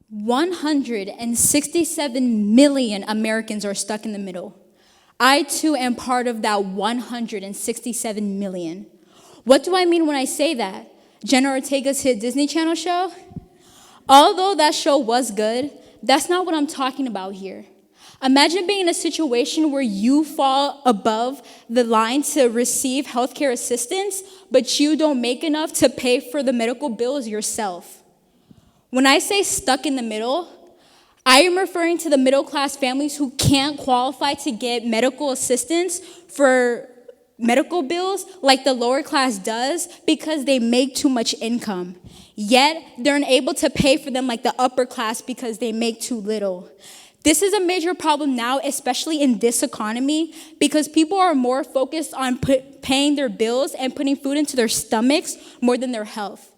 167 million Americans are stuck in the middle. I, too, am part of that 167 million. What do I mean when I say that? Jenna Ortega's hit Disney Channel show? Although that show was good, that's not what I'm talking about here. Imagine being in a situation where you fall above the line to receive healthcare assistance, but you don't make enough to pay for the medical bills yourself. When I say stuck in the middle, I am referring to the middle-class families who can't qualify to get medical assistance for medical bills like the lower class does because they make too much income. Yet, they're unable to pay for them like the upper class because they make too little. This is a major problem now, especially in this economy, because people are more focused on paying their bills and putting food into their stomachs more than their health.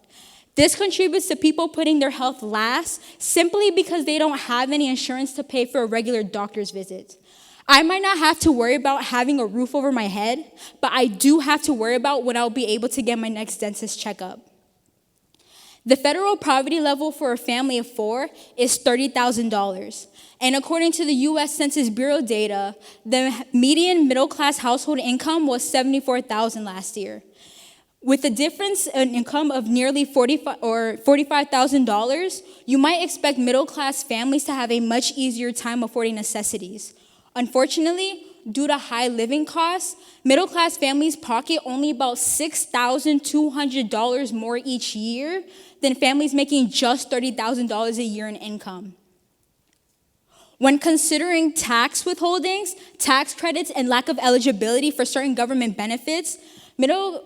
This contributes to people putting their health last simply because they don't have any insurance to pay for a regular doctor's visit. I might not have to worry about having a roof over my head, but I do have to worry about when I'll be able to get my next dentist checkup. The federal poverty level for a family of 4 is $30,000. And according to the U.S. Census Bureau data, the median middle-class household income was $74,000 last year. With a difference in income of nearly $45,000, you might expect middle-class families to have a much easier time affording necessities. Unfortunately, due to high living costs, middle-class families pocket only about $6,200 more each year than families making just $30,000 a year in income. When considering tax withholdings, tax credits, and lack of eligibility for certain government benefits, middle-class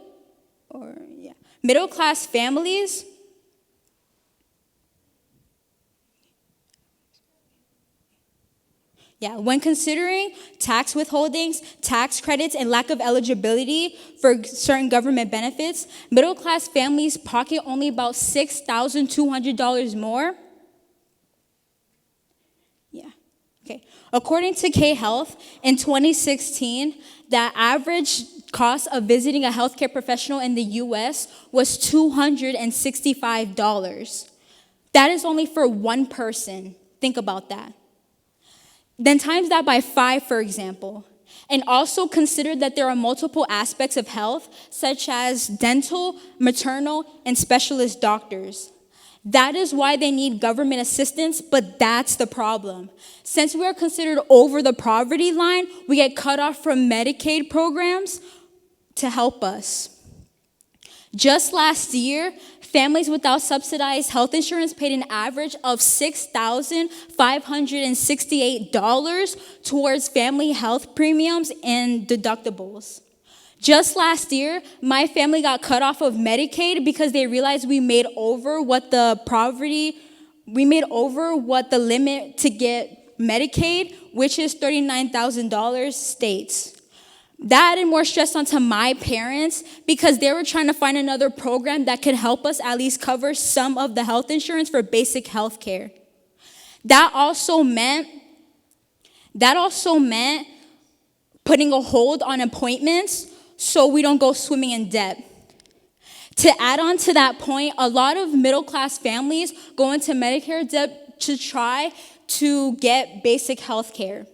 families when considering tax withholdings, tax credits, and lack of eligibility for certain government benefits, middle-class families pocket only about $6,200 more. According to K-Health, in 2016, the average cost of visiting a healthcare professional in the U.S. was $265. That is only for one person. Think about that. Then times that by 5, for example. And also consider that there are multiple aspects of health, such as dental, maternal, and specialist doctors. That is why they need government assistance, but that's the problem. Since we are considered over the poverty line, we get cut off from Medicaid programs to help us. Just last year, families without subsidized health insurance paid an average of $6,568 towards family health premiums and deductibles. Just last year, my family got cut off of Medicaid because they realized we made over what the limit to get Medicaid, which is $39,000 states. That added more stress onto my parents because they were trying to find another program that could help us at least cover some of the health insurance for basic health care. That also meant putting a hold on appointments so we don't go swimming in debt. To add on to that point, a lot of middle-class families go into Medicare debt to try to get basic health care.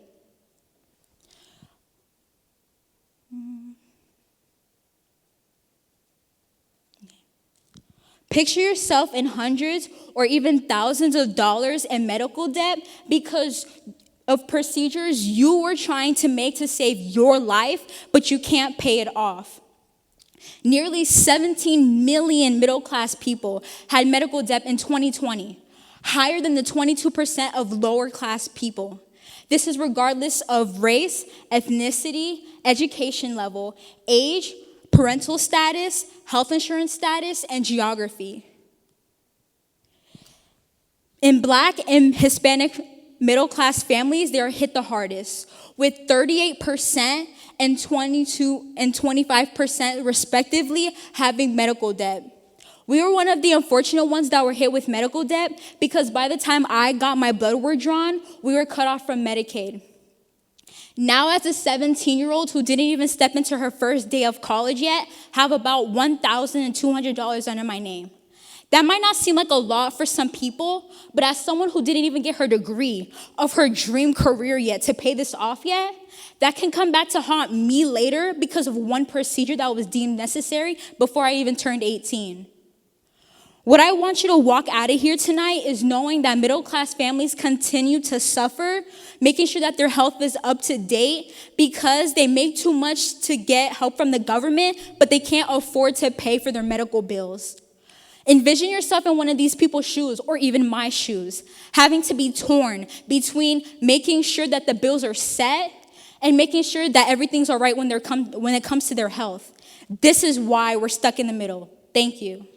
Picture yourself in hundreds or even thousands of dollars in medical debt because of procedures you were trying to make to save your life, but you can't pay it off. Nearly 17 million middle-class people had medical debt in 2020, higher than the 22% of lower-class people. This is regardless of race, ethnicity, education level, age, parental status, health insurance status, and geography. In Black and Hispanic middle-class families, they are hit the hardest, with 38% and 22% and 25% respectively having medical debt. We were one of the unfortunate ones that were hit with medical debt because by the time I got my blood work drawn, we were cut off from Medicaid. Now, as a 17-year-old who didn't even step into her first day of college yet, have about $1,200 under my name. That might not seem like a lot for some people, but as someone who didn't even get her degree of her dream career yet to pay this off yet, that can come back to haunt me later because of one procedure that was deemed necessary before I even turned 18. What I want you to walk out of here tonight is knowing that middle-class families continue to suffer, making sure that their health is up to date because they make too much to get help from the government, but they can't afford to pay for their medical bills. Envision yourself in one of these people's shoes, or even my shoes, having to be torn between making sure that the bills are set and making sure that everything's all right when it comes to their health. This is why we're stuck in the middle. Thank you.